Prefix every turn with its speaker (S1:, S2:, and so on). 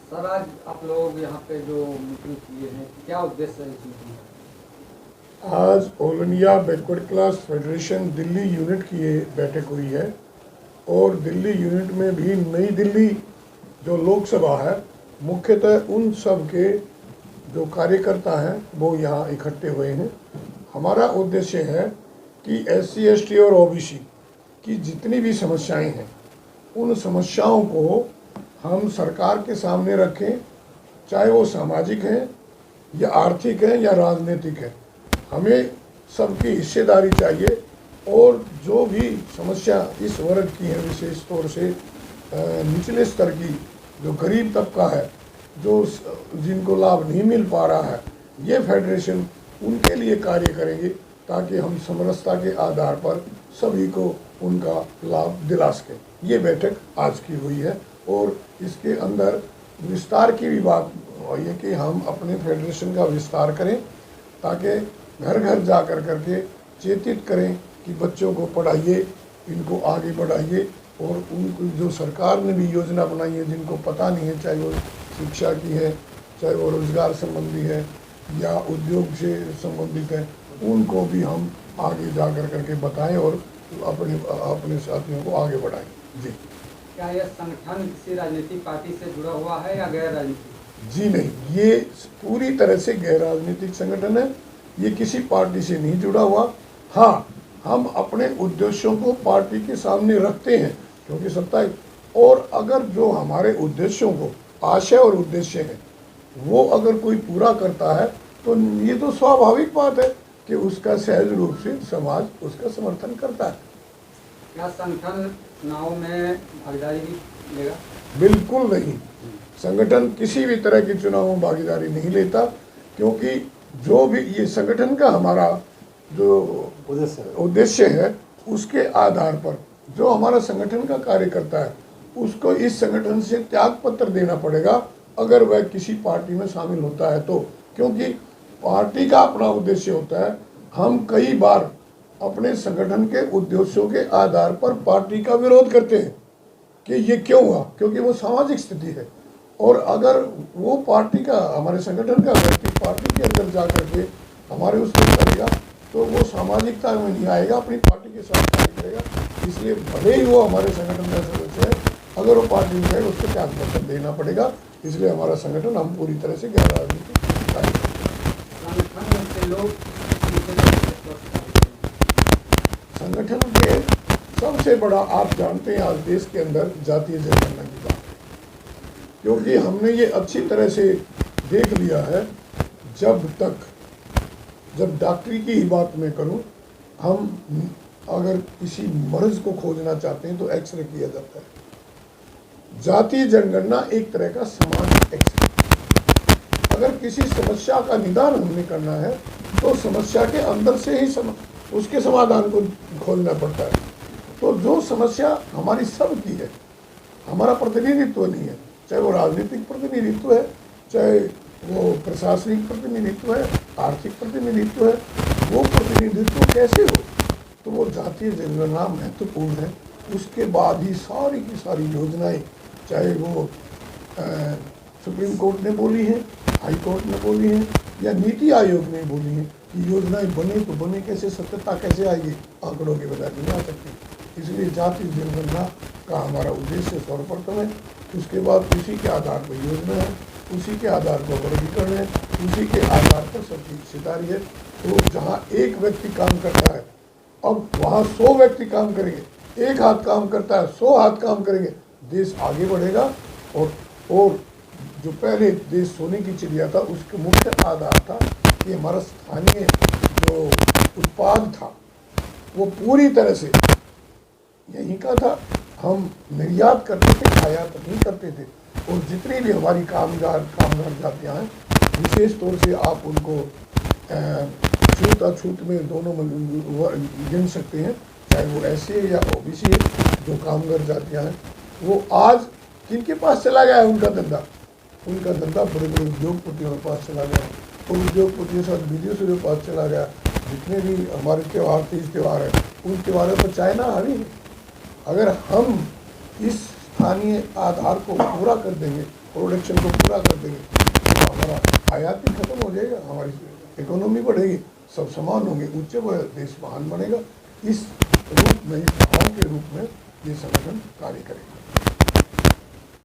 S1: Sir, आज आप लोग यहाँ पे जो मीटिंग किए हैं, क्या उद्देश्य है इस मीटिंग का?
S2: आज all India backward class federation Delhi unit की ये बैठक हुई है और दिल्ली यूनिट में भी नई दिल्ली जो लोकसभा है, मुख्यतः उन सब के जो कार्यकर्ता हैं वो यहाँ इकट्ठे हुए हैं। हमारा उद्देश्य है कि SC ST और OBC की जितनी भी समस्याएं हैं उन समस्याओं को हम सरकार के सामने रखें, चाहे वो सामाजिक हैं या आर्थिक है या राजनीतिक है। हमें सबकी हिस्सेदारी चाहिए और जो भी समस्या इस वर्ग की है, विशेष तौर से निचले स्तर की जो गरीब तबका है, जो जिनको लाभ नहीं मिल पा रहा है, ये फेडरेशन उनके लिए कार्य करेंगे ताकि हम समरसता के आधार पर सभी को उनका लाभ दिला सकें। ये बैठक आज की हुई है और इसके अंदर विस्तार की भी बात है कि हम अपने फेडरेशन का विस्तार करें ताकि घर घर जा कर करके चेतित करें कि बच्चों को पढ़ाइए, इनको आगे बढ़ाइए और उनको जो सरकार ने भी योजना बनाई है जिनको पता नहीं है, चाहे वो शिक्षा की है, चाहे वो रोजगार संबंधी है या उद्योग से संबंधित है, उनको भी हम आगे जा कर करके बताएं और अपने साथियों को आगे बढ़ाएं। जी,
S1: क्या यह संगठन किसी राजनीतिक पार्टी से जुड़ा हुआ है या गैर राजनीतिक?
S2: जी नहीं, ये पूरी तरह से गैर राजनीतिक संगठन है। ये किसी पार्टी से नहीं जुड़ा हुआ। हाँ, हम अपने उद्देश्यों को पार्टी के सामने रखते हैं क्योंकि सत्ता है, और अगर जो हमारे उद्देश्यों को, आशय और उद्देश्य हैं, वो अगर कोई पूरा करता है तो ये तो स्वाभाविक बात है कि उसका सहज रूप से समाज उसका समर्थन करता है।
S1: क्या संगठन चुनाव में भागीदारी लेगा? बिल्कुल
S2: नहीं, संगठन किसी भी तरह की चुनाव में भागीदारी नहीं लेता क्योंकि जो भी ये संगठन का हमारा जो उद्देश्य है उसके आधार पर जो हमारा संगठन का कार्य करता है उसको इस संगठन से त्याग पत्र देना पड़ेगा अगर वह किसी पार्टी में शामिल होता है तो, क्योंकि पार्टी का अपना उद्देश्य होता है। हम कई बार अपने संगठन के उद्देश्यों के आधार पर पार्टी का विरोध करते हैं कि ये क्यों हुआ, क्योंकि वो सामाजिक स्थिति है। और अगर वो पार्टी का, हमारे संगठन का व्यक्ति पार्टी के अंदर जा करके हमारे उसमें करेगा तो वो सामाजिकता में नहीं आएगा, अपनी पार्टी के साथ कार्य करेगा। इसलिए भले ही वो हमारे संगठन का सदस्य है, अगर वो पार्टी में जाएगा उसको त्याग पत्र देना पड़ेगा। इसलिए हमारा संगठन हम पूरी तरह से गैर राजनीतिक कार्य संगठन के सबसे बड़ा, आप जानते हैं आज देश के अंदर जातीय जनगणना की बात, क्योंकि हमने ये अच्छी तरह से देख लिया है। जब डॉक्टरी की ही बात मैं करूं, हम अगर किसी मर्ज को खोजना चाहते हैं तो एक्सरे किया जाता है। जातीय जनगणना एक तरह का सामाजिक एक्सरे। अगर किसी समस्या का निदान हमने करना है तो समस्या के अंदर से ही उसके समाधान को खोजना पड़ता है। तो जो समस्या हमारी सबकी है, हमारा प्रतिनिधित्व नहीं है, चाहे वो राजनीतिक प्रतिनिधित्व है, चाहे वो प्रशासनिक प्रतिनिधित्व है, आर्थिक प्रतिनिधित्व है, वो प्रतिनिधित्व कैसे हो, तो वो जातीय जनगणना महत्वपूर्ण है। उसके बाद ही सारी की सारी योजनाएं, चाहे वो सुप्रीम कोर्ट ने बोली हैं, हाई कोर्ट ने बोली हैं या नीति आयोग ने बोली हैं कि योजनाएं बने तो बने कैसे, सत्यता कैसे आएगी, आंकड़ों के बजाय नहीं आ सकती। इसलिए जातीय जनगणना का हमारा उद्देश्य सर्वप्रथम है। उसके बाद उसी के आधार पर योजना है, उसी के आधार पर वर्गीकरण है, उसी के आधार पर सबकी हिस्सेदारी है। तो जहाँ एक व्यक्ति काम करता है, अब वहाँ 100 व्यक्ति काम करेंगे, एक हाथ काम करता है 100 हाथ काम करेंगे, देश आगे बढ़ेगा। और जो पहले देश सोने की चिड़िया था उसके मुख्य आधार था कि हमारा स्थानीय जो उत्पाद था वो पूरी तरह से यहीं का था। हम निर्यात करते थे, आयात नहीं करते थे। और जितनी भी हमारी कामगार जातियाँ हैं, विशेष तौर से आप उनको छूत अछूत में दोनों में गिन सकते हैं, चाहे वो SC है या OBC है, जो कामगार जातियाँ हैं, वो आज किनके पास चला गया है उनका धंधा बड़े बड़े उद्योगपतियों के पास चला गया और उद्योगपतियों के साथ विदेशियों के पास चला गया। जितने भी हमारे त्यौहार, तीज त्यौहार है, उन त्योहारों पर चाइना हावी है। अगर हम इस स्थानीय आधार को पूरा कर देंगे, प्रोडक्शन को पूरा कर देंगे, तो हमारा आयात भी खत्म हो जाएगा, हमारी इकोनॉमी बढ़ेगी, सब समान होंगे, ऊंचे देश महान बनेगा। इस रूप में, इस भाव के रूप में ये संगठन कार्य करेगा।